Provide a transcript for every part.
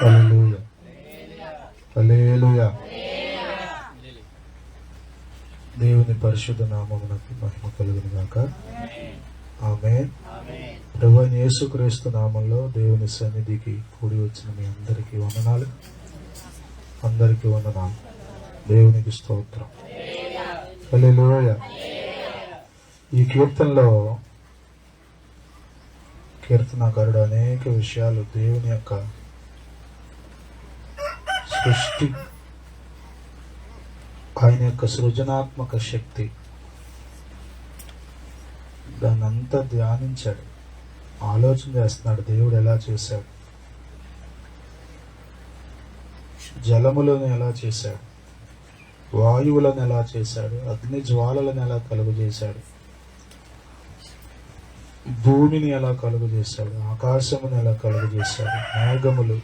హల్లెలూయా, హల్లెలూయా. దేవుని పరిశుద్ధ నామమునకు మహిమ కలుగును గాక. ఆమేన్. ప్రభువైన యేసుక్రీస్తు నామంలో దేవుని సన్నిధికి కూడి వచ్చిన మీ అందరికీ వందనాలు. అందరికీ వందనాలు. దేవునికి స్తోత్రం. హల్లెలూయా. ఈ కీర్తనలో కీర్తనకారుడు అనేక విషయాలు దేవుని యొక్క సృష్టి, ఆయన యొక్క సృజనాత్మక శక్తి, దాన్నంతా ధ్యానించాడు, ఆలోచన చేస్తున్నాడు. దేవుడు ఎలా చేశాడు, జలములను ఎలా చేశాడు, వాయువులను ఎలా చేశాడు, అగ్ని జ్వాలలను ఎలా కలుగు చేశాడు, భూమిని ఎలా కలుగు చేశాడు, ఆకాశమును ఎలా కలుగు చేశాడు, మేఘములు,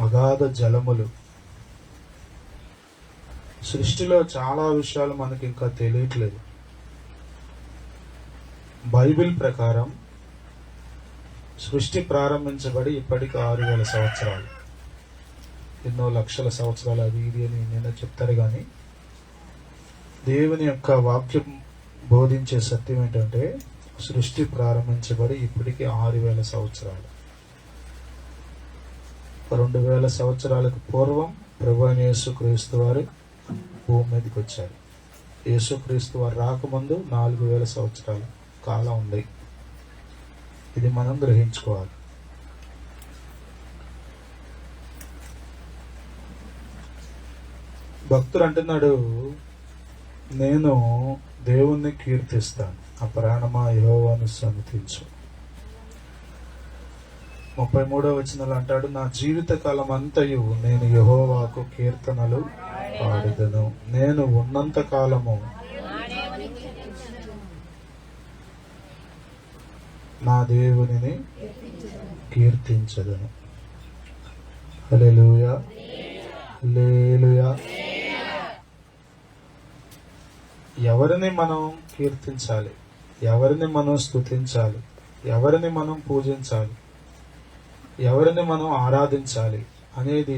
అగాధ జలములు. సృష్టిలో చాలా విషయాలు మనకి ఇంకా తెలియట్లేదు. బైబిల్ ప్రకారం సృష్టి ప్రారంభించబడి ఇప్పటికి 6000 సంవత్సరాలు, ఎన్నో లక్షల సంవత్సరాలు అది ఇది అని నిన్న చెప్తారు. కానీ దేవుని యొక్క వాక్యం బోధించే సత్యం ఏంటంటే సృష్టి ప్రారంభించబడి ఇప్పటికి 6000 సంవత్సరాలు. 2000 సంవత్సరాలకు పూర్వం ప్రభువైన యేసుక్రీస్తు వారు భూమి మీదకి వచ్చారు. యేసుక్రీస్తు వారు రాకముందు 4000 సంవత్సరాలు కాలం ఉంది. ఇది మనం గ్రహించుకోవాలి. భక్తుడు అంటున్నాడు, నేను దేవుణ్ణి కీర్తిస్తాను, ఆ ప్రాణమా యెహోవాను సన్నిధించు. 33వ వచనంలో అంటాడు, నా జీవిత కాలం అంతయు నేను యెహోవాకు కీర్తనలు పాడుదను, నేను ఉన్నంత కాలము నా దేవునిని కీర్తించదను. హల్లెలూయా, హల్లెలూయా. ఎవరిని మనం కీర్తించాలి, ఎవరిని మనం స్తుతించాలి, ఎవరిని మనం పూజించాలి, ఎవరిని మనం ఆరాధించాలి అనేది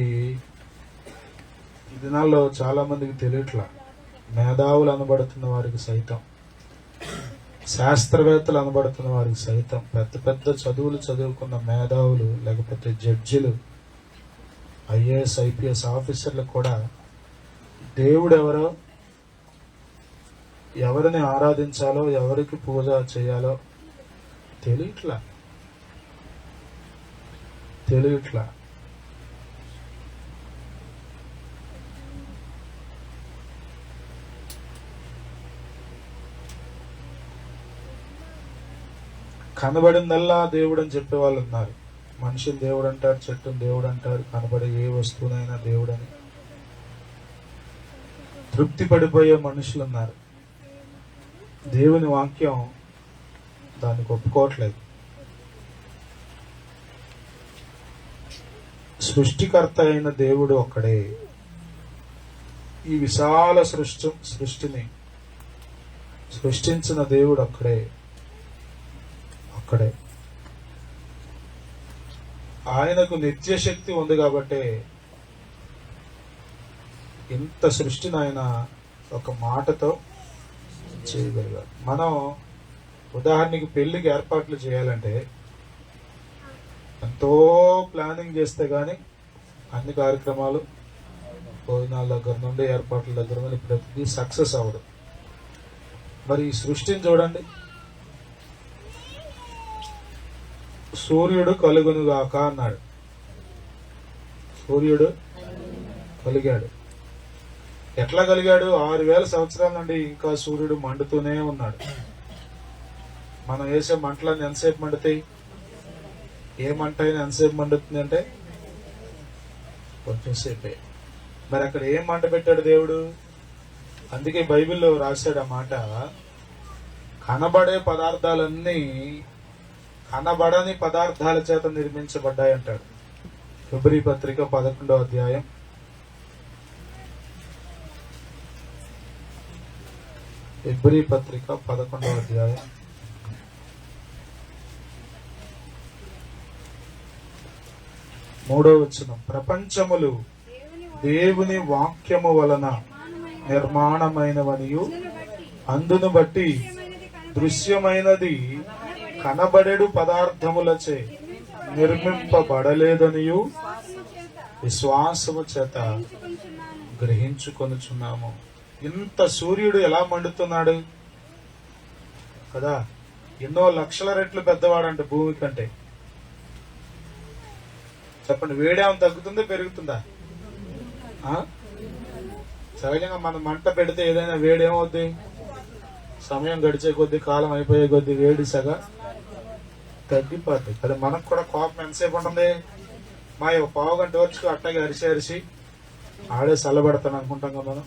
ఈ దినాల్లో చాలా మందికి తెలియట్లా. మేధావులు అనబడుతున్న వారికి సైతం, శాస్త్రవేత్తలు అనబడుతున్న వారికి సైతం, పెద్ద పెద్ద చదువులు చదువుకున్న మేధావులు లేకపోతే జడ్జిలు, ఐఏఎస్ ఐపీఎస్ ఆఫీసర్లు కూడా దేవుడు ఎవరో, ఎవరిని ఆరాధించాలో, ఎవరికి పూజ చేయాలో తెలియట్లా. కనబడిందల్లా దేవుడు అని చెప్పే వాళ్ళు ఉన్నారు. మనిషిని దేవుడు అంటారు, చెట్టుని దేవుడు అంటారు, కనబడే ఏ వస్తువునైనా దేవుడని తృప్తి పడిపోయే మనుషులు ఉన్నారు. దేవుని వాక్యం దానికి ఒప్పుకోవట్లేదు. సృష్టికర్త అయిన దేవుడు ఒక్కడే. ఈ విశాల సృష్టిని సృష్టించిన దేవుడు ఒక్కడే. ఆయనకు నిత్య శక్తి ఉంది కాబట్టి ఇంత సృష్టిని ఆయన ఒక మాటతో చేయగలిగారు. మనం ఉదాహరణకి పెళ్లికి ఏర్పాట్లు చేయాలంటే ఎంతో ప్లానింగ్ చేస్తే గానీ అన్ని కార్యక్రమాలు, భోజనాల దగ్గర నుండి ఏర్పాట్ల దగ్గర నుండి ప్రతిదీ సక్సెస్ అవ్వదు. మరి ఈ సృష్టిని చూడండి. సూర్యుడు కలుగునుగాక అన్నాడు, సూర్యుడు కలిగాడు. ఎట్లా కలిగాడు? 6000 సంవత్సరాల నుండి ఇంకా సూర్యుడు మండుతూనే ఉన్నాడు. మనం వేసే మంటలన్నీ ఎంతసేపు మండుతాయి? ఏ మంట అయినా ఎంతసేపు మండుతుంది అంటే కొంచెం సేపే. మరి అక్కడ ఏం మంట పెట్టాడు దేవుడు? అందుకే బైబిల్లో రాశాడు ఆ మాట, కనబడే పదార్థాలన్నీ కనబడని పదార్థాల చేత నిర్మించబడ్డాయి అంటాడు. హెబ్రీ పత్రిక 11వ అధ్యాయం 11వ అధ్యాయం 3వ వచనం, ప్రపంచములు దేవుని వాక్యము వలన నిర్మాణమైనవనియు అందును బట్టి దృశ్యమైనది కనబడెడు పదార్థములచే నిర్మింపబడలేదనియు విశ్వాసము చేత గ్రహించుకొనుచున్నాము. ఇంత సూర్యుడు ఎలా మండుతున్నాడు కదా, ఎన్నో లక్షల రెట్లు పెద్దవాడంట భూమి కంటే. చెప్పండి, వేడేమో తగ్గుతుందా పెరుగుతుందా? సహజంగా మనం మంట పెడితే ఏదైనా వేడేమవుద్ది? సమయం గడిచే కొద్దీ, కాలం అయిపోయే కొద్దీ వేడి సగా తగ్గిపోద్ది కదా. మనకు కూడా కోపం ఎంతసేపు ఉంటుంది? మా పావు గంట వచ్చి అట్టగా అరిసి ఆడే చల్లబడతాను అనుకుంటాం కదా మనం.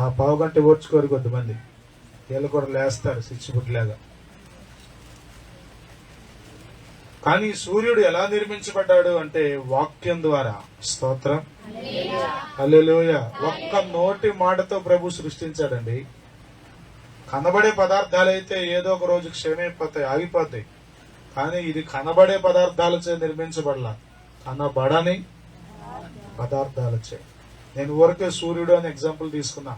ఆ పావు గంట ఓర్చుకోరు కొద్దిమంది, వీళ్ళు కూడా లేస్తారు సిచ్చిబుడ్లాగా. కానీ సూర్యుడు ఎలా నిర్మించబడ్డాడు అంటే వాక్యం ద్వారా. స్తోత్రం, హల్లెలూయా. ఒక్క నోటి మాటతో ప్రభు సృష్టించాడండి. కనబడే పదార్థాలైతే ఏదో ఒక రోజు క్షయమైపోతాయి, ఆగిపోతాయి. కానీ ఇది కనబడే పదార్థాలచే నిర్మించబడలా, కనబడని పదార్థాలచే. నేను ఊరికే సూర్యుడు అని ఎగ్జాంపుల్ తీసుకున్నా.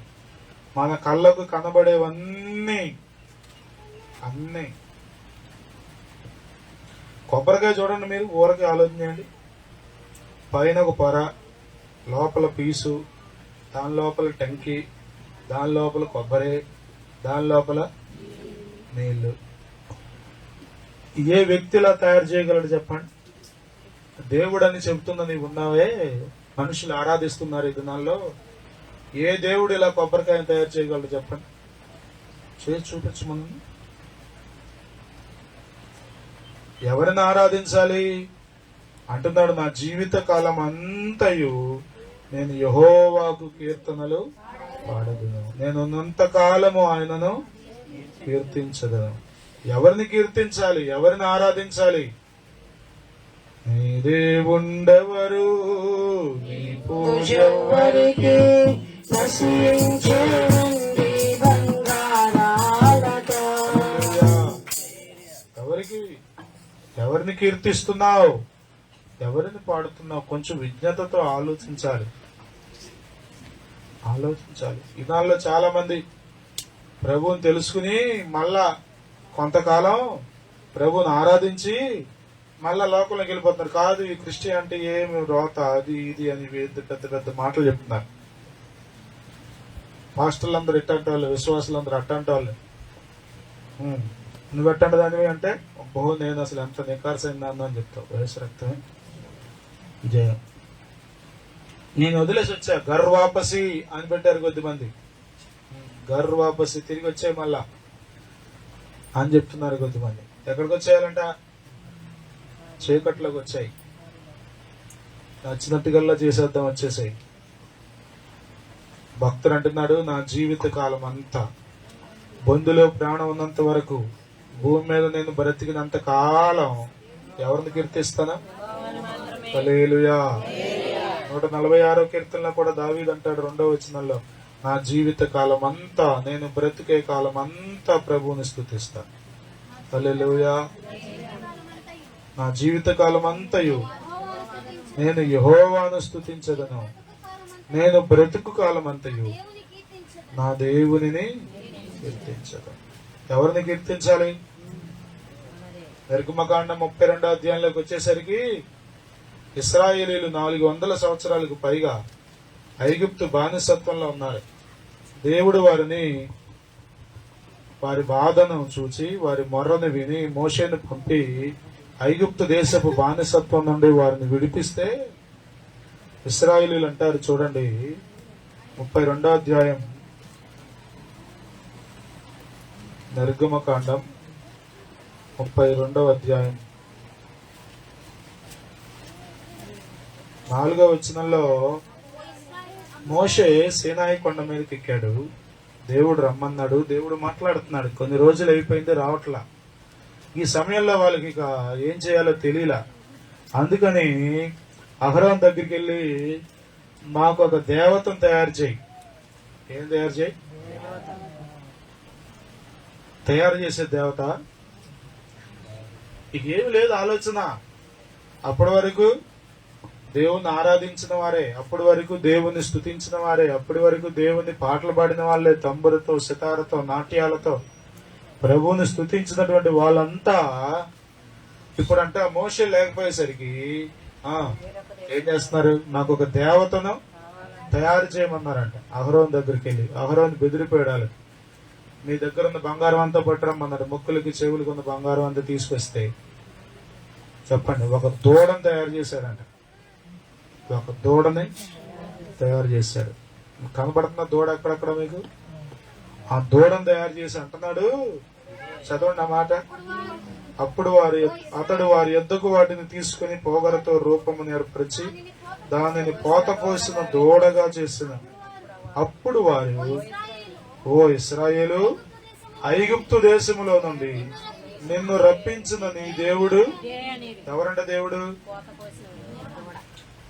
మన కళ్ళకు కనబడేవన్నీ అన్నీ. కొబ్బరికాయ చూడండి, మీరు ఊరకే ఆలోచన చేయండి. పైన ఒక పొర, లోపల పీసు, దాని లోపల టంకి, దాని లోపల కొబ్బరి, దాని లోపల నీళ్లు. ఏ వ్యక్తిలా తయారు చేయగలడు చెప్పండి? దేవుడు అని చెబుతున్న నీవు ఉన్నావే, మనుషులు ఆరాధిస్తున్నారు ఈ దినాల్లో. ఏ దేవుడు ఇలా కొబ్బరికాయను తయారు చేయగలడు చెప్పండి? చేసి చూపించమని. ఎవరిని ఆరాధించాలి అంటున్నాడు? నా జీవిత కాలం అంతయు నేను యెహోవాకు కీర్తనలు పాడదును, నేను ఉన్నంత కాలము ఆయనను కీర్తించదను. ఎవరిని కీర్తించాలి? ఎవరిని ఆరాధించాలి? నీ దేవుండెవరు, నీ పూజ ఎవరికి? ఎవరికి? ఎవరిని కీర్తిస్తున్నావు? ఎవరిని పాడుతున్నావు? కొంచెం విజ్ఞతతో ఆలోచించాలి. ఇదాల్లో చాలా మంది ప్రభువుని తెలుసుకుని మళ్ళా కొంతకాలం ప్రభువుని ఆరాధించి మళ్ళా లోకంలోకి వెళ్ళిపోతున్నారు. కాదు, ఈ క్రిస్టియానిటీ ఏమి రోత, అది ఇది అని పెద్ద పెద్ద మాటలు చెప్తున్నారు. పాస్టర్లందరూ ఇట్టంటే వాళ్ళు, విశ్వాసులందరూ అట్టంటే వాళ్ళు. నువ్వు ఎట్టంటే దానివి అంటే, బహు నేను అసలు ఎంత నికార్సైందాను అని చెప్తావు. వయసు రక్తమే విజయం. నేను వదిలేసి వచ్చా, గర్వాపసి అని పెట్టారు కొద్దిమంది. గర్వాపసి, తిరిగి వచ్చాయి మళ్ళా అని చెప్తున్నారు కొద్దిమంది. ఎక్కడికి వచ్చేయాలంట? చీకట్లోకి వచ్చాయి. నచ్చినట్టుగల్లా చేసేద్దాం వచ్చేసాయి. భక్తుడు అంటున్నాడు, నా జీవిత కాలం అంతా, బొందులో ప్రాణం ఉన్నంత వరకు, భూమి మీద నేను బ్రతికినంత కాలం ఎవరిని కీర్తిస్తానా? హల్లెలూయా. 146వ కీర్తనలో కూడా దావీదు అంటాడు 2వ వచనంలో, నా జీవిత కాలం అంతా, నేను బ్రతికే కాలం అంతా ప్రభువుని స్తుతిస్తాను. హల్లెలూయా. నా జీవిత కాలం అంతయు నేను యెహోవాను స్తుతించదను, నేను బ్రతుకు కాలం అంతయు నా దేవునిని కీర్తించదను. ఎవరిని కీర్తించాలి? నిర్గమకాండం 32వ అధ్యాయంలోకి వచ్చేసరికి ఇశ్రాయేలీలు 400 సంవత్సరాలకు పైగా ఐగుప్తు బానిసత్వంలో ఉన్నారు. దేవుడు వారి బాధను చూచి, వారి మొర్రను విని మోషేను పంపి ఐగుప్తు దేశపు బానిసత్వం నుండి వారిని విడిపిస్తే, ఇశ్రాయేలీలు అంటారు చూడండి, 32వ అధ్యాయం నిర్గమకాండం 32వ అధ్యాయం 4వ వచనంలో, మోషే సీనాయి కొండ మీదకి ఎక్కాడు. దేవుడు రమ్మన్నాడు. దేవుడు మాట్లాడుతున్నాడు. కొన్ని రోజులు అయిపోయింది, రావట్లా. ఈ సమయంలో వాళ్ళకి ఇక ఏం చేయాలో తెలియలా. అందుకని అహరోన్ దగ్గరికి వెళ్ళి, మాకు ఒక దేవతను తయారు చేయి. ఏం తయారు చేయి? తయారు చేసే దేవత. ఇక ఏమి లేదు ఆలోచన. అప్పటి వరకు దేవుణ్ణి ఆరాధించిన వారే, అప్పటి వరకు దేవుణ్ణి స్తుతించిన వారే, అప్పటి వరకు దేవుని పాటలు పాడిన వాళ్ళే, తంబురతో, సితారతో, నాట్యాలతో ప్రభువుని స్తుతించినటువంటి వాళ్ళంతా ఇప్పుడంటే మోషే లేకపోయేసరికి ఏం చేస్తున్నారు? నాకు ఒక దేవతను తయారు చేయమన్నారంట. అహరోన్ దగ్గరికి వెళ్ళి అహరోన్ బెదిరిపోయాడు. మీ దగ్గర ఉన్న బంగారం అంతా పట్టరమ్మన్నాడు. ముక్కులకి చెవులకి ఉన్న బంగారం అంతా తీసుకొస్తే చెప్పండి, ఒక దూడను తయారు చేశాడంట. ఒక దూడని తయారు చేశాడు. కనబడుతున్న దూడ అక్కడక్కడ మీకు? ఆ దూడను తయారు చేసి అంటున్నాడు, చదవండి ఆ మాట. అప్పుడు అతడు వారి యొద్దకు వాటిని తీసుకుని పోగరతో రూపమును ఏర్పరిచి దానిని పోత పోసిన దూడగా చేసిన. అప్పుడు వారు, ఓ ఇశ్రాయేలు, ఐగుప్తు దేశములో నుండి నిన్ను రప్పించిన నీ దేవుడు ఎవరంట? దేవుడు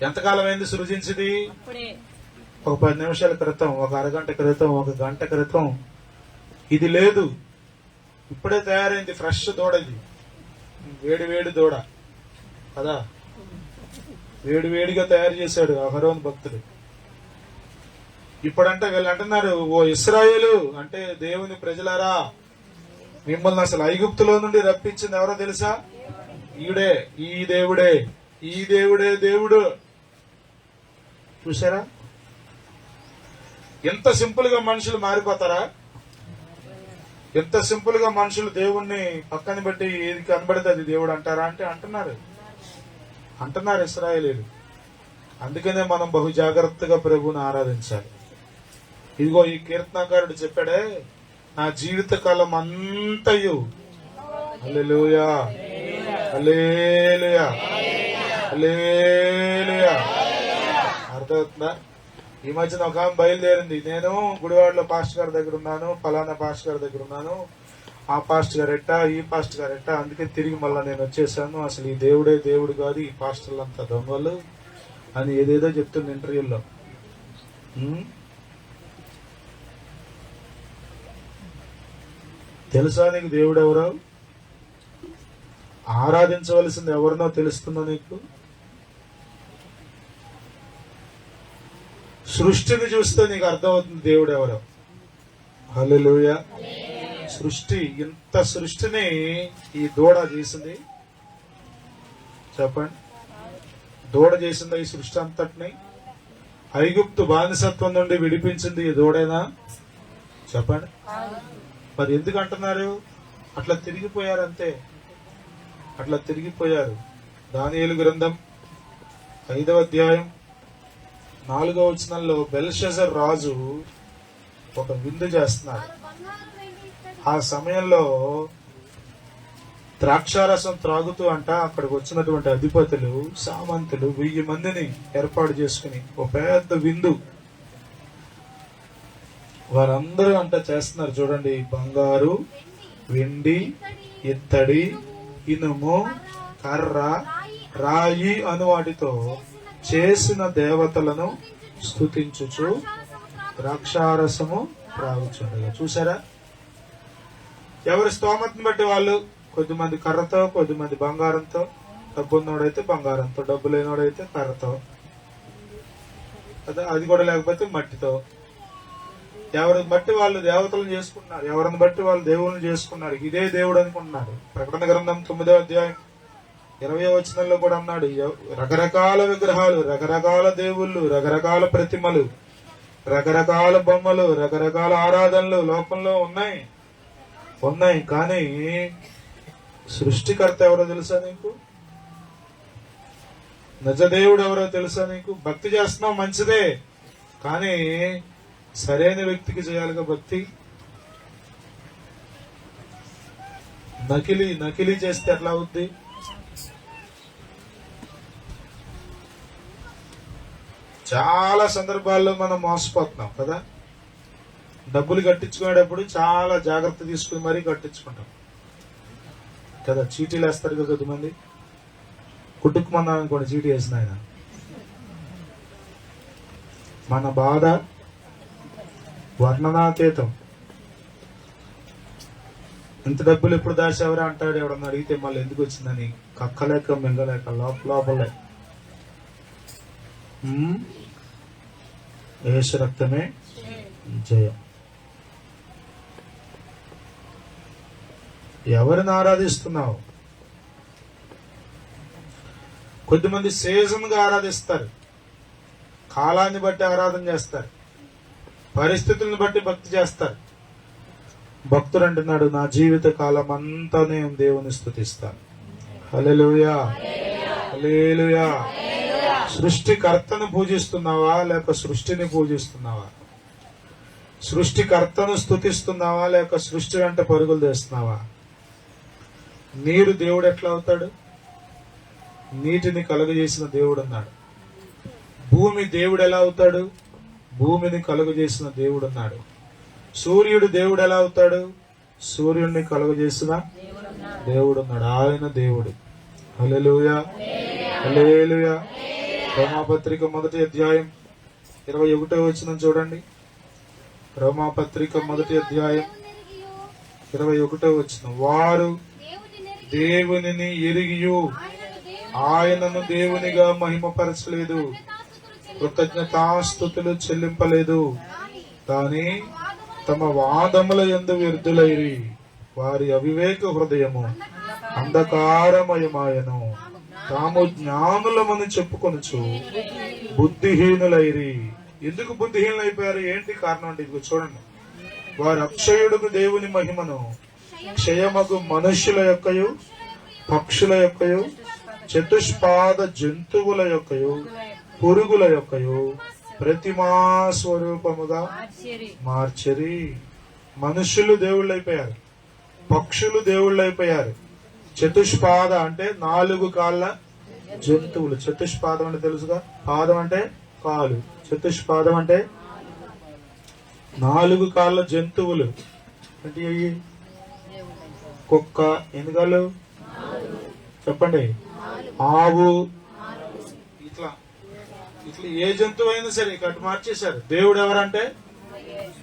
ఎంతకాలం అయింది సృజించింది? ఒక 10 నిమిషాల క్రితం, ఒక అరగంట క్రితం, ఒక గంట క్రితం. ఇది లేదు, ఇప్పుడే తయారైంది. ఫ్రెష్ దూడ ఇది, వేడి వేడి దూడ కదా. వేడి వేడిగా తయారు చేశాడు అహరోను భక్తుడు. ఇప్పుడంటే వీళ్ళు అంటున్నారు, ఓ ఇశ్రాయేలు అంటే దేవుని ప్రజలారా, మిమ్మల్ని అసలు ఐగుప్తులో నుండి రప్పించింది ఎవరో తెలుసా? ఈడే, ఈ దేవుడే, ఈ దేవుడే దేవుడు. చూసారా ఎంత సింపుల్ గా మనుషులు మారిపోతారా? ఎంత సింపుల్ గా మనుషులు దేవుణ్ణి పక్కన పెట్టి ఏది కనబడితే అది దేవుడు అంటారా అంటే అంటున్నారు ఇశ్రాయేలీలు. అందుకనే మనం బహు జాగ్రత్తగా ప్రభువుని ఆరాధించాలి. ఇదిగో ఈ కీర్తనకారుడు చెప్పాడే, నా జీవిత కాలం అంతయు హల్లెలూయా హల్లెలూయా హల్లెలూయా. అర్థమవుతుందా? ఈ మధ్యన ఒక ఆమె బయలుదేరింది, నేను గుడివాడలో పాస్టర్ గారి దగ్గర ఉన్నాను, ఫలానా పాస్టర్ గారి దగ్గర ఉన్నాను, ఆ పాస్టర్ గారు ఎట్టా, ఈ పాస్టర్ గారు ఎట్టా, అందుకే తిరిగి మళ్ళా నేను వచ్చేసాను, అసలు ఈ దేవుడే దేవుడు కాదు, ఈ పాస్టర్లు అంతా దొంగలు అని ఏదేదో చెప్తుంది ఇంటర్వ్యూలో. తెలుసా నీకు దేవుడు ఎవరో? ఆరాధించవలసింది ఎవరినో తెలుస్తుందో నీకు? సృష్టిని చూస్తే నీకు అర్థమవుతుంది దేవుడు ఎవరో. హల్లెలూయా. సృష్టి, ఇంత సృష్టిని ఈ దూడ చేసింది. చెప్పండి, దూడ చేసింది ఈ సృష్టి అంతటిని. ఐగుప్తు బానిసత్వం నుండి విడిపించింది ఈ దూడేనా? చెప్పండి. మరి ఎందుకు అంటున్నారు? అట్లా తిరిగిపోయారు, అంతే. అట్లా తిరిగిపోయారు. దానియేలు గ్రంథం 5వ అధ్యాయం 4వ వచనంలో బెల్షజర్ రాజు ఒక విందు చేస్తున్నాడు. ఆ సమయంలో ద్రాక్షారసం త్రాగుతూ అక్కడికి వచ్చినటువంటి అధిపతులు, సామంతులు 1000 మందిని ఏర్పాటు చేసుకుని ఒక పెద్ద విందు వారందరూ చేస్తున్నారు. చూడండి, బంగారు, వెండి, ఇత్తడి, ఇనుము, కర్ర, రాయి అను వాటితో చేసిన దేవతలను స్తుతించుచు ద్రాక్షారసము త్రాగుచుండగా. చూసారా? ఎవరి స్తోమతను బట్టి వాళ్ళు, కొద్దిమంది కర్రతో, కొద్దిమంది బంగారంతో, డబ్బున్నోడైతే బంగారంతో, డబ్బు లేనోడైతే కర్రతో కదా, అది కూడా లేకపోతే మట్టితో. ఎవరిని బట్టి వాళ్ళు దేవతలను చేసుకున్నారు, ఎవరిని బట్టి వాళ్ళు దేవుళ్ళని చేసుకున్నారు. ఇదే దేవుడు అనుకుంటున్నారు. ప్రకటన గ్రంథం 9వ అధ్యాయం 20వ వచనంలో కూడా అన్నాడు, రకరకాల విగ్రహాలు, రకరకాల దేవుళ్ళు, రకరకాల ప్రతిమలు, రకరకాల బొమ్మలు, రకరకాల ఆరాధనలు లోకంలో ఉన్నాయి. కానీ సృష్టికర్త ఎవరో తెలుసా నీకు? నిజదేవుడు ఎవరో తెలుసా నీకు? భక్తి చేస్తున్నావు, మంచిదే, కానీ సరైన వ్యక్తికి చేయాలిగా భక్తి. నకిలీ చేస్తే ఎట్లా అవుద్ది? చాలా సందర్భాల్లో మనం మోసపోతున్నాం కదా. డబ్బులు కట్టించుకునేటప్పుడు చాలా జాగ్రత్త తీసుకుని మరీ కట్టించుకుంటాం కదా. చీటీలు వేస్తారు కదా కొద్దిమంది. కుట్టుకుమన్నా అనుకోండి, చీటీ వేసిన ఆయన, మన బాధ వర్ణనాతీతం. ఇంత డబ్బులు ఎప్పుడు దాచేవరా అంటాడు ఎవడన్నా అడిగితే, మళ్ళీ ఎందుకు వచ్చిందని కక్కలేక మింగలేక లోపలే. యేసు రక్తమే జయం. ఎవరిని ఆరాధిస్తున్నావు? కొద్దిమంది సీజన్ గా ఆరాధిస్తారు, కాలాన్ని బట్టి ఆరాధన చేస్తారు, పరిస్థితులను బట్టి భక్తి చేస్తారు. భక్తుడు అంటున్నాడు, నా జీవిత కాలం అంతా నేను దేవుని స్తుతిస్తాను. హల్లెలూయా, హల్లెలూయా. సృష్టికర్తను పూజిస్తున్నావా లేక సృష్టిని పూజిస్తున్నావా? సృష్టికర్తను స్తుతిస్తున్నావా లేక సృష్టి వెంట పరుగులు తీస్తున్నావా? నీరు దేవుడు ఎట్లా అవుతాడు? నీటిని కలుగజేసిన దేవుడు అన్నాడు. భూమి దేవుడు ఎలా అవుతాడు? భూమిని కలుగజేసిన దేవుడు అన్నాడు. సూర్యుడు దేవుడు ఎలా అవుతాడు? సూర్యుడిని కలుగజేసిన దేవుడు అన్నాడు. ఆయన దేవుడు. హల్లెలూయా, హల్లెలూయా. రోమాపత్రిక 1వ అధ్యాయం 21వ వచనం చూడండి. రోమాపత్రిక 1వ అధ్యాయం 21వ వచనం. వారు దేవునిని ఎరిగియు ఆయనను దేవునిగా మహిమపరచలేదు, కృతజ్ఞతాస్తుతులు చెల్లింపలేదు, కానీ తమ వాదముల యందు వ్యర్థులైరి. వారి అవివేక హృదయము అంధకారమయమాయను. తాము జ్ఞానులమని చెప్పుకొనుచు బుద్ధిహీనులైరి. ఎందుకు బుద్ధిహీనులైపోయారు? ఏంటి కారణం అంటే ఇదిగో చూడండి. వారు అక్షయుడుకు దేవుని మహిమను క్షయమగు మనుష్యుల యొక్కయు పక్షుల యొక్కయు చతుష్పాద జంతువుల యొక్కయు పురుగుల యొక్కయు ప్రతిమా స్వరూపముగా మార్చరి. మనుషులు దేవుళ్ళైపోయారు, పక్షులు దేవుళ్ళైపోయారు. చతుష్పాద అంటే 4 కాళ్ళ జంతువులు. చతుష్పాదం అంటే తెలుసుగా, పాదం అంటే కాలు, చతుష్పాదం అంటే 4 కాళ్ళ జంతువులు. అంటే కుక్క ఎన్ని కాళ్ళు చెప్పండి? ఆవు. ఇట్లా ఇట్లా ఏ జంతువు అయినా సరే కట్టు మార్చేశారు. దేవుడు ఎవరంటే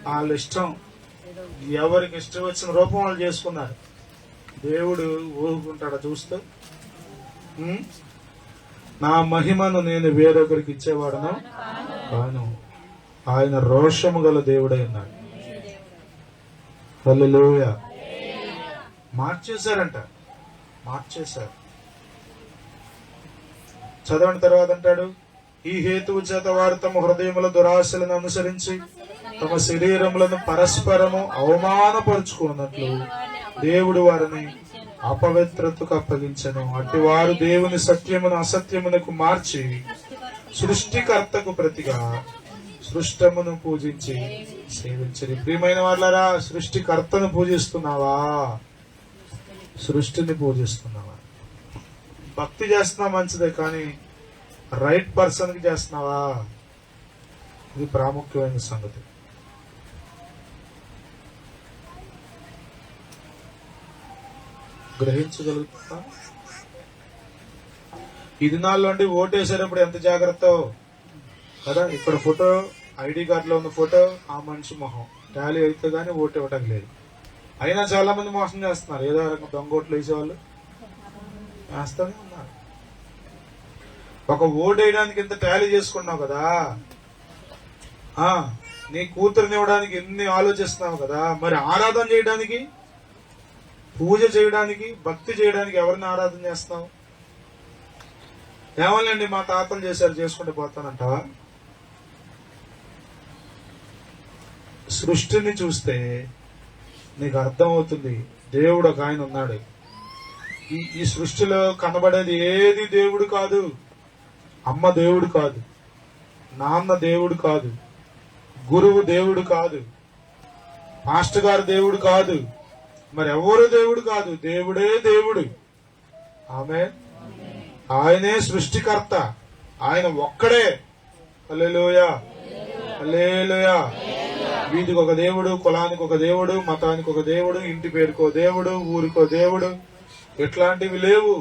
వాళ్ళ ఇష్టం, ఎవరికి ఇష్టం వచ్చిన రూపం వాళ్ళు చేసుకున్నారు. దేవుడు ఊరుకుంటాడా చూస్తూ? నా మహిమను నేను వేరొకరికి ఇచ్చేవాడను కాను. ఆయన రోషము గల దేవుడై ఉన్నాడు. హల్లెలూయా. మార్చేశారంట, మార్చేశారు. చదవని తర్వాత అంటాడు, ఈ హేతువు చేత వారు తమ హృదయముల దురాశలను అనుసరించి తమ శరీరములను పరస్పరము అవమానపరుచుకున్నట్లు దేవుడు వారిని అపవిత్రతకు అప్పగించెను. అట్టి వారు దేవుని సత్యమును అసత్యమునకు మార్చి సృష్టికర్తకు ప్రతిగా సృష్టమును పూజించి సేవించరు. ప్రియమైన వాళ్ళరా, సృష్టికర్తను పూజిస్తున్నావా? సృష్టిని పూజిస్తున్నావా? భక్తి చేస్తున్నా మంచిదే, కానీ రైట్ పర్సన్ కి చేస్తున్నావా? ఇది ప్రాముఖ్యమైన సంగతి. గ్రహించగలుగుతా? ఈ దినాల్లో అంటే ఓటేసేటప్పుడు ఎంత జాగ్రత్త కదా. ఇక్కడ ఫోటో, ఐడి కార్డులో ఉన్న ఫోటో, ఆ మనిషి మొహం టాలీ అయితే గానీ ఓటు ఇవ్వటం లేదు. అయినా చాలా మంది మోసం చేస్తున్నారు. ఏదో రకం దొంగోట్లు వేసేవాళ్ళు వేస్తూనే ఉన్నారు. ఒక ఓటు వేయడానికి ఎంత టాలీ చేసుకున్నావు కదా, నీ కూతురుని ఇవ్వడానికి ఎన్ని ఆలోచిస్తున్నావు కదా. మరి ఆరాధన చేయడానికి, పూజ చేయడానికి, భక్తి చేయడానికి ఎవరిని ఆరాధన చేస్తావు? ఏమోలేండి మా తాతలు చేశారు చేసుకుంటూ పోతానంటావా? సృష్టిని చూస్తే నీకు అర్థమవుతుంది, దేవుడు ఒక ఆయన ఉన్నాడు. ఈ సృష్టిలో కనబడేది ఏది దేవుడు కాదు. అమ్మ దేవుడు కాదు, నాన్న దేవుడు కాదు, గురువు దేవుడు కాదు, మాస్టర్ గారు దేవుడు కాదు, మరి ఎవరు దేవుడు కాదు. దేవుడే దేవుడు. ఆమేన్. ఆయనే సృష్టికర్త, ఆయన ఒక్కడే. హల్లెలూయా, హల్లెలూయా. వీధికి ఒక దేవుడు, కులానికి ఒక దేవుడు, మతానికి ఒక దేవుడు, ఇంటి పేరుకో దేవుడు, ఊరికో దేవుడు. ఇట్లాంటివి లేవు.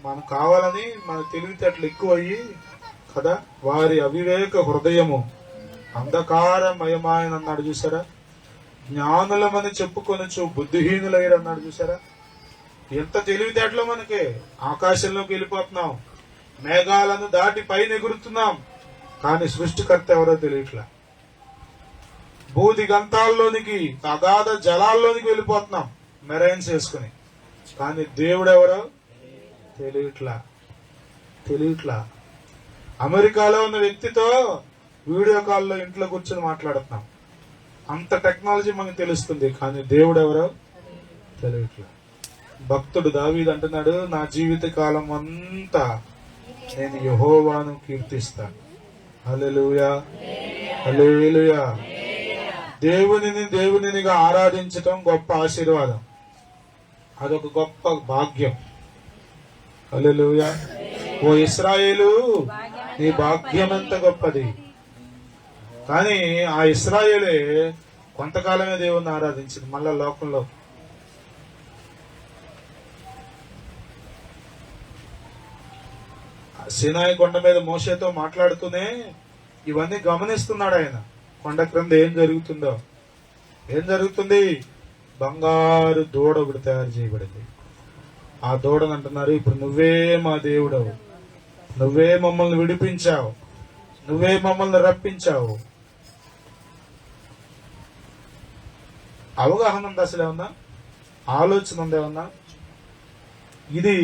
మనం కావాలని మన తెలివితేటలు ఎక్కువ అయ్యి కదా. వారి అవివేక హృదయము అంధకారమయమాయన అన్నాడు చూసారా. జ్ఞానులమని చెప్పుకొనొచ్చు బుద్ధిహీనులయ్యారు అన్నాడు. చూసారా ఎంత తెలివితేటలో మనకి. ఆకాశంలోకి వెళ్ళిపోతున్నాం, మేఘాలను దాటి పైన ఎగురుతున్నాం, కానీ సృష్టికర్త ఎవరో తెలియట్లా. బూది గంతాల్లోనికి, అగాధ జలాల్లోనికి వెళ్ళిపోతున్నాం మెరైన్స్ వేసుకుని, కానీ దేవుడు ఎవరో తెలియట్లా. అమెరికాలో ఉన్న వ్యక్తితో వీడియో కాల్లో ఇంట్లో కూర్చొని మాట్లాడుతున్నాం. అంత టెక్నాలజీ మనకు తెలుస్తుంది, కానీ దేవుడు ఎవరో తెలియట్లా. భక్తుడు దావీదు అంటున్నాడు, నా జీవిత కాలం అంతా నేను యెహోవాను కీర్తిస్తాను. హల్లెలూయా, హల్లెలూయా. దేవునిగా ఆరాధించటం గొప్ప ఆశీర్వాదం, అదొక గొప్ప భాగ్యం. హల్లెలూయా. ఓ ఇశ్రాయేలు, నీ భాగ్యం ఎంత గొప్పది. కానీ ఆ ఇశ్రాయేలే కొంతకాలమే దేవుణ్ణి ఆరాధించింది. మళ్ళా లోకంలో సీనాయి కొండ మీద మోషేతో మాట్లాడుతూనే ఇవన్నీ గమనిస్తున్నాడు ఆయన. కొండ క్రింద ఏం జరుగుతుంది? బంగారు దూడ ఒకటి తయారు చేయబడింది. ఆ దూడని అంటున్నారు, ఇప్పుడు నువ్వే మా దేవుడవు, నువ్వే మమ్మల్ని విడిపించావు, నువ్వే మమ్మల్ని రప్పించావు. అవగాహన ఉంది అసలు ఏమన్నా? ఆలోచన ఉందేమన్నా? ఇది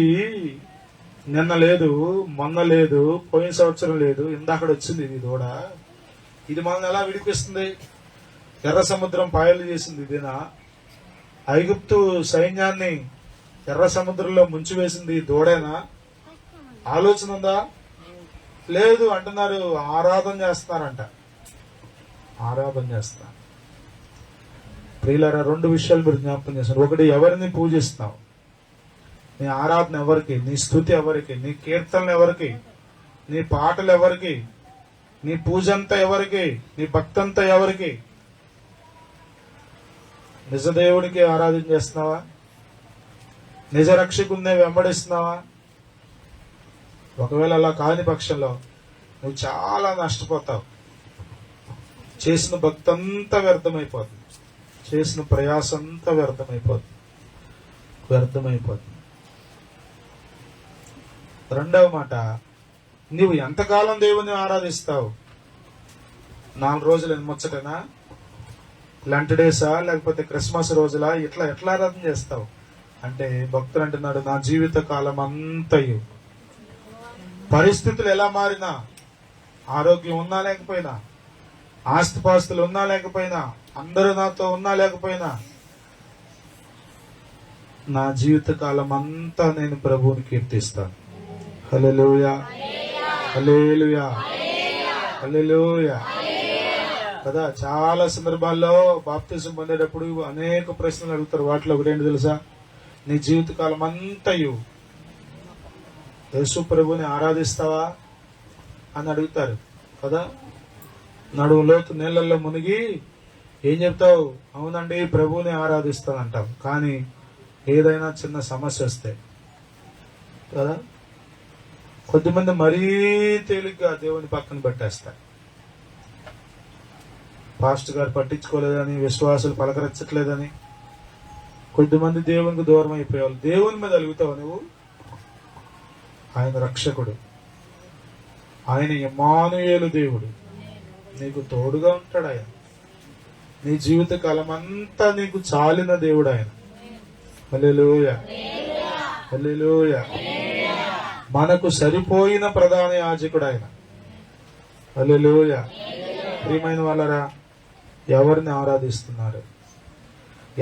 నిన్న లేదు, మొన్న లేదు, పోయిన సంవత్సరం లేదు, ఇందాకడ వచ్చింది ఇది దూడ. ఇది మనల్ని ఎలా విడిపిస్తుంది? ఎర్ర సముద్రం పాయలు చేసింది ఇదేనా? ఐగుప్తు సైన్యాన్ని ఎర్ర సముద్రంలో ముంచివేసింది ఈ దూడేనా? ఆలోచన ఉందా? లేదు అంటున్నారు. ఆరాధన చేస్తున్నారంట. ప్రియులారా, రెండు విషయాలు మీరు జ్ఞాపకం చేస్తున్నారు. ఒకటి, ఎవరిని పూజిస్తున్నావు? నీ ఆరాధన ఎవరికి? నీ స్తుతి ఎవరికి? నీ కీర్తనలు ఎవరికి? నీ పాటలు ఎవరికి? నీ పూజ అంతా ఎవరికి? నీ భక్తి అంతా ఎవరికి? నిజ దేవుడికి ఆరాధన చేస్తున్నావా? నిజ రక్షకున్నే వెంబడిస్తున్నావా? ఒకవేళ అలా కాని పక్షంలో నువ్వు చాలా నష్టపోతావు. చేసిన భక్తి అంతా వ్యర్థమైపోతుంది, చేసిన ప్రయాస అంతా వ్యర్థమైపోతుంది. రెండవ మాట, నీవు ఎంతకాలం దేవుని ఆరాధిస్తావు? 4 రోజులు ముచ్చటనా? లంట్ డేసా? లేకపోతే క్రిస్మస్ రోజులా? ఎట్లా ఆరాధన చేస్తావు అంటే భక్తులు అంటున్నాడు, నా జీవిత కాలం అంతయు, పరిస్థితులు ఎలా మారినా, ఆరోగ్యం ఉన్నా లేకపోయినా, ఆస్తిపాస్తులు ఉన్నా లేకపోయినా, అందరూ నాతో ఉన్నా లేకపోయినా, నా జీవిత కాలం అంతా నేను ప్రభువుని కీర్తిస్తాను. హల్లెలూయా, హల్లెలూయా, హల్లెలూయా. కదా, చాలా సందర్భాల్లో బాప్తిజం పొందేటప్పుడు అనేక ప్రశ్నలు అడుగుతారు. వాటిలో ఒకటేంటి తెలుసా? నీ జీవితకాలం అంతయు యేసు ప్రభుని ఆరాధిస్తావా అని అడుగుతారు కదా. నడుము లోతు నీళ్ళల్లో మునిగి ఏం చెప్తావు? అవునండి ప్రభువుని ఆరాధిస్తానంటావు. కానీ ఏదైనా చిన్న సమస్య వస్తే కదా, కొద్దిమంది మరీ తేలిగ్గా దేవుని పక్కన పెట్టేస్తారు. పాస్టర్ గారు పట్టించుకోలేదని, విశ్వాసులు పలకరించట్లేదని కొద్దిమంది దేవునికి దూరం అయిపోయేవాళ్ళు. దేవుని మీద అలుగుతావు నువ్వు? ఆయన రక్షకుడు, ఆయన ఇమ్మానుయేలు దేవుడు, నీకు తోడుగా ఉంటాడు. ఆయన నీ జీవిత కాలం అంతా నీకు చాలిన దేవుడు ఆయన. హల్లెలూయా, హల్లెలూయా. మనకు సరిపోయిన ప్రధాన యాజకుడు ఆయన. హల్లెలూయా. ప్రియమైన వాళ్ళరా, ఎవరిని ఆరాధిస్తున్నారు?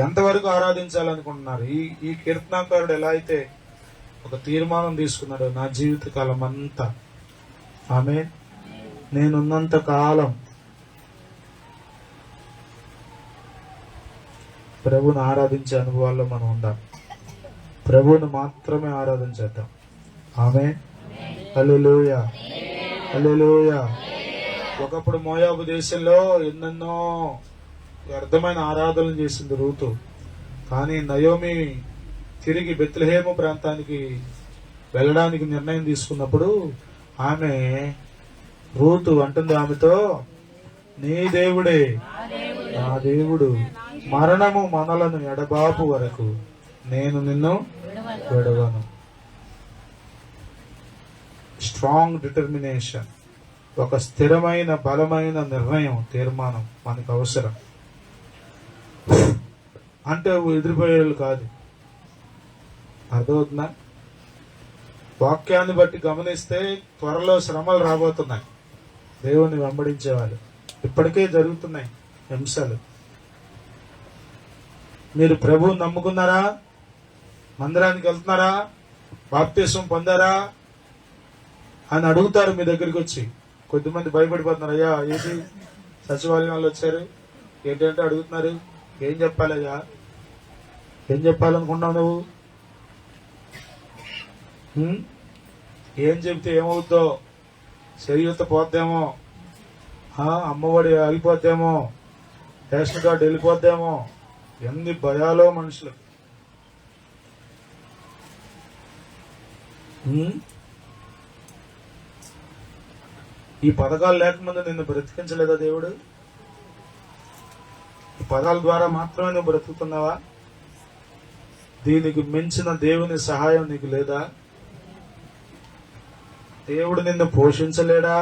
ఎంతవరకు ఆరాధించాలనుకుంటున్నారు? ఈ కీర్తనాకారుడు ఎలా అయితే ఒక తీర్మానం తీసుకున్నాడు, నా జీవిత కాలం అంతా, ఆమేన్, నేనున్నంత కాలం ప్రభువును ఆరాధించే అనుభవాల్లో మనం ఉందాం. ప్రభువును మాత్రమే ఆరాధించేద్దాం. ఆమేన్, హల్లెలూయా, హల్లెలూయా. ఒకప్పుడు మోయాబు దేశంలో ఎన్నెన్నో వ్యర్థమైన ఆరాధనలు చేసింది రూతు. కానీ నయోమి తిరిగి బెత్లెహేము ప్రాంతానికి వెళ్ళడానికి నిర్ణయం తీసుకున్నప్పుడు రూతు అంటుంది ఆమెతో, నీ దేవుడే నా దేవుడు, మరణము మనలను ఎడబాపు వరకు నేను నిన్ను విడవను. స్ట్రాంగ్ డిటర్మినేషన్, ఒక స్థిరమైన బలమైన నిర్ణయం, తీర్మానం మనకు అవసరం. అంటే ఎదిరిపోయేళ్ళు కాదు. అర్థమవుతుందా? వాక్యాన్ని బట్టి గమనిస్తే త్వరలో శ్రమలు రాబోతున్నాయి దేవుని వెంబడించేవాళ్ళు. ఇప్పటికే జరుగుతున్నాయి హింసలు. మీరు ప్రభువుని నమ్ముకున్నారా? మందిరానికి వెళ్తున్నారా? బాప్తిసం పొందారా అని అడుగుతారు మీ దగ్గరికి వచ్చి. కొద్దిమంది భయపడిపోతున్నారు. అయ్యా ఏంటి సచివాలయం వాళ్ళు వచ్చారు ఏంటంటే అడుగుతున్నారు. ఏం చెప్పాలయ్యా? ఏం చెప్పాలనుకున్నావు నువ్వు? ఏం చెబితే ఏమవుద్దో? శరీరత పోద్దేమో, అమ్మఒడి ఆగిపోద్దేమో, రేషన్ కార్డు వెళ్ళిపోద్దేమో, ఎన్ని భయాలో మనుషులు. ఈ పథకాలు లేకముందు నిన్ను బ్రతికించలేదా దేవుడు? ఈ పదాల ద్వారా మాత్రమే నువ్వు బ్రతుకుతున్నావా? దీనికి మించిన దేవుని సహాయం నీకు లేదా? దేవుడు నిన్ను పోషించలేడా?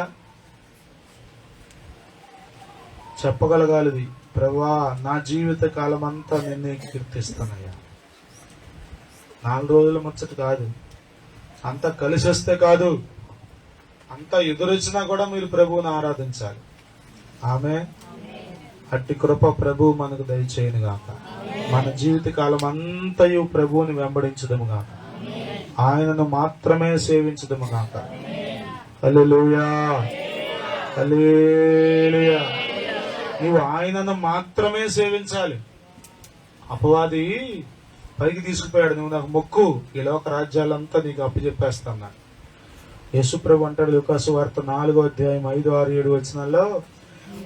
చెప్పగలగాలిది, ప్రభువా నా జీవిత కాలం అంతా నిన్నే కీర్తిస్తానయ్యా. 4 రోజుల ముచ్చట కాదు, అంతా కలిసి వస్తే కాదు, అంతా ఎదురొచ్చినా కూడా మీరు ప్రభువుని ఆరాధించాలి. ఆమె అట్టి కృప ప్రభువు మనకు దయచేయను గాక. మన జీవిత కాలం అంతయు ప్రభువుని వెంబడించదము గాక, ఆయనను మాత్రమే సేవించదము గాక. హల్లెలూయా, హల్లెలూయా. నీవు ఆయనను మాత్రమే సేవించాలి. అపవాది పైకి తీసుకుపోయాడు, నువ్వు నాకు మొక్కు, ఈ లోక రాజ్యాలంతా నీకు అప్పచెప్పేస్తాను. యేసుప్రభు అంటాడు లూకాసు వార్త 4వ అధ్యాయం 5, 6, 7 వచనాల్లో.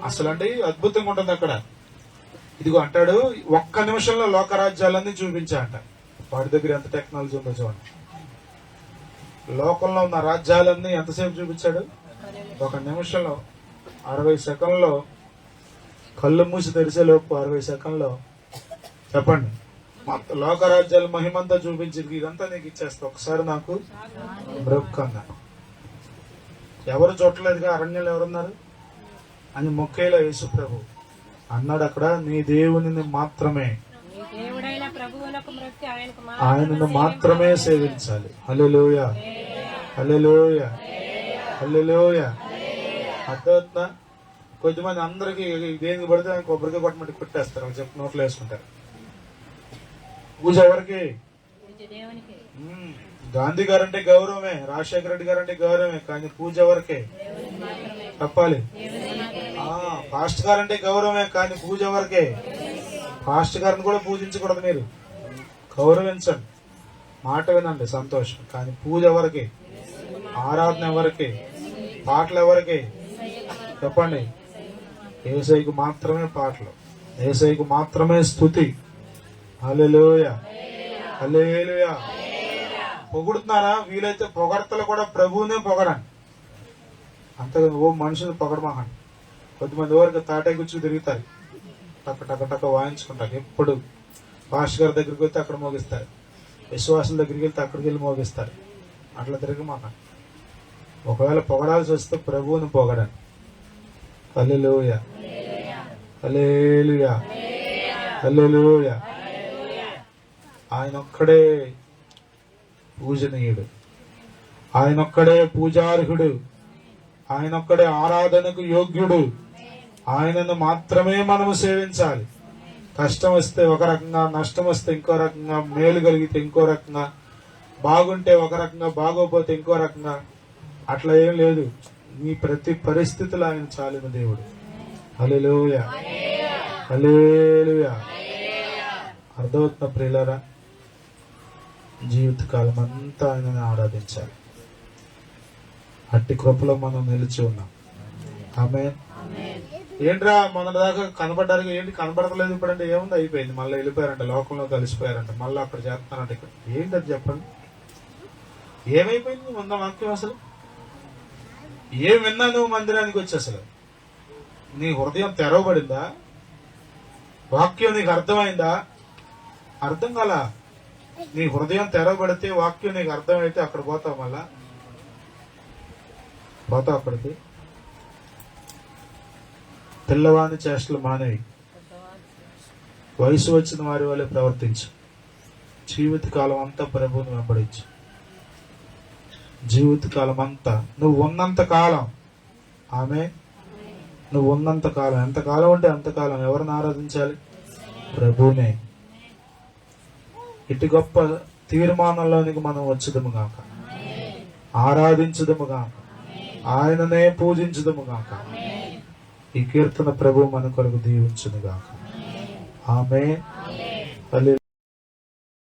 అసలు అంటే అద్భుతంగా ఉంటుంది అక్కడ. ఇదిగో అంటాడు, ఒక్క నిమిషంలో లోక రాజ్యాలన్నీ చూపించా అంట. వాడి దగ్గర ఎంత టెక్నాలజీ ఉందో చూడండి. లోకంలో ఉన్న రాజ్యాలన్నీ ఎంతసేపు చూపించాడు? 1 నిమిషంలో, 60 సెకండ్లో. కళ్ళు మూసి తెరిసే లోపు 60 సెకండ్లో. చెప్పండి, లోక రాజ్యాల మహిమంతా చూపించింది. ఇదంతా నీకు ఇచ్చేస్తా, ఒకసారి నాకు బ్రొక్కన్నా. ఎవరు చూడలేదుగా, అరణ్యంలో ఎవరున్నారు అని మొక్కేలా యేసు ప్రభు అన్నాడు అక్కడ, నీ దేవుని మాత్రమే, ఆయనను మాత్రమే సేవించాలి. హల్లెలూయా, హల్లెలూయా, హల్లెలూయా. అర్థమవుతుందా? కొద్దిమంది అందరికి దేనికి పడితే ఆయన కొబ్బరికాయ కొట్టమంటే కొట్టేస్తారు, చెప్పి నోట్లో వేసుకుంటారు. పూజ ఎవరికి? గాంధీ గారంటే గౌరవమే, రాజశేఖర రెడ్డి గారంటే గౌరవమే, కానీ పూజ ఎవరికే చెప్పాలి. ఫాస్ట్ గారంటే గౌరవమే, కానీ పూజ ఎవరికే? ఫాస్ట్ గారిని కూడా పూజించకూడదు, మీరు గౌరవించండి, మాట వినండి, సంతోషం. కానీ పూజ ఎవరికి? ఆరాధన ఎవరికి? పాటలు ఎవరికి? చెప్పండి. యేసయ్యకు మాత్రమే పాటలు, యేసయ్యకు మాత్రమే స్తుతి. హల్లెలూయా, హల్లెలూయా. పొగుడుతున్నారా? వీలైతే పొగడతలు కూడా ప్రభువునే పొగడండి, అంతగా ఓ మనుషులు పొగడమాకండి. కొద్దిమంది వరకు తాటాయి కూర్చుని తిరుగుతారు, టక్క టక్క టక్క వాయించుకుంటారు. ఎప్పుడు పాస్టర్ గారి దగ్గరికి వెళ్తే అక్కడ మోగిస్తారు, విశ్వాసుల దగ్గరికి వెళ్తే అక్కడికి వెళ్ళి మోగిస్తారు. అట్లా తిరగమాకండి. ఒకవేళ పొగడాల్సి వస్తే ప్రభువుని పొగడండి. హల్లెలూయా, హల్లెలూయా, హల్లెలూయా. ఆయనొక్కడే పూజనీయుడు, ఆయనొక్కడే పూజార్హుడు, ఆయనొక్కడే ఆరాధనకు యోగ్యుడు. ఆయనను మాత్రమే మనము సేవించాలి. కష్టం వస్తే ఒక రకంగా, నష్టం వస్తే ఇంకో రకంగా, మేలు కలిగితే ఇంకో రకంగా, బాగుంటే ఒక రకంగా, బాగోపోతే ఇంకో రకంగా. అట్లా ఏం లేదు. మీ ప్రతి పరిస్థితులు ఆయన చాలిన దేవుడు. హల్లెలూయా, హల్లెలూయా. అర్థమవుతున్న ప్రియులారా, జీవితకాలం అంతా ఆయనని ఆరాధించాలి. అట్టి కృపలో మనం నిలిచి ఉన్నాం. ఆమేన్. ఏంట్రా మన దాకా కనబడ్డారు, ఏంటి కనబడతలేదు ఇప్పుడంటే ఏముంది, అయిపోయింది, మళ్ళీ వెళ్ళిపోయారంట, లోకంలో కలిసిపోయారంట, మళ్ళీ అక్కడ చేస్తున్నారంట. ఇక్కడ ఏంటది చెప్పండి? ఏమైపోయింది ఉన్న వాక్యం? అసలు ఏం విన్నా నువ్వు మందిరానికి వచ్చి? అసలు నీ హృదయం తెరవబడిందా? వాక్యం నీకు అర్థమైందా? అర్థం కాల. నీ హృదయం తెరవబడితే వాక్యం నీకు అర్థమైతే అక్కడ పోతావు, మళ్ళా పోతావు అక్కడికి. పిల్లవాని చేష్టలు మానేవి, వయసు వచ్చిన వారి వల్లే ప్రవర్తించు. జీవితకాలం అంతా ప్రభువుని వెంబడించు. జీవితకాలం అంతా నువ్వు ఉన్నంత కాలం, ఆమె నువ్వు ఉన్నంత కాలం, ఎంతకాలం అంటే అంతకాలం ఎవరిని ఆరాధించాలి? ప్రభువునే. ఇటు గొప్ప తీర్మానంలోనికి మనం వచ్చుదము గాక, ఆరాధించుదము గాక, ఆయననే పూజించుదము గాక. ఈ కీర్తన ప్రభు మన కొరకు దీవించును గాక. ఆమేన్.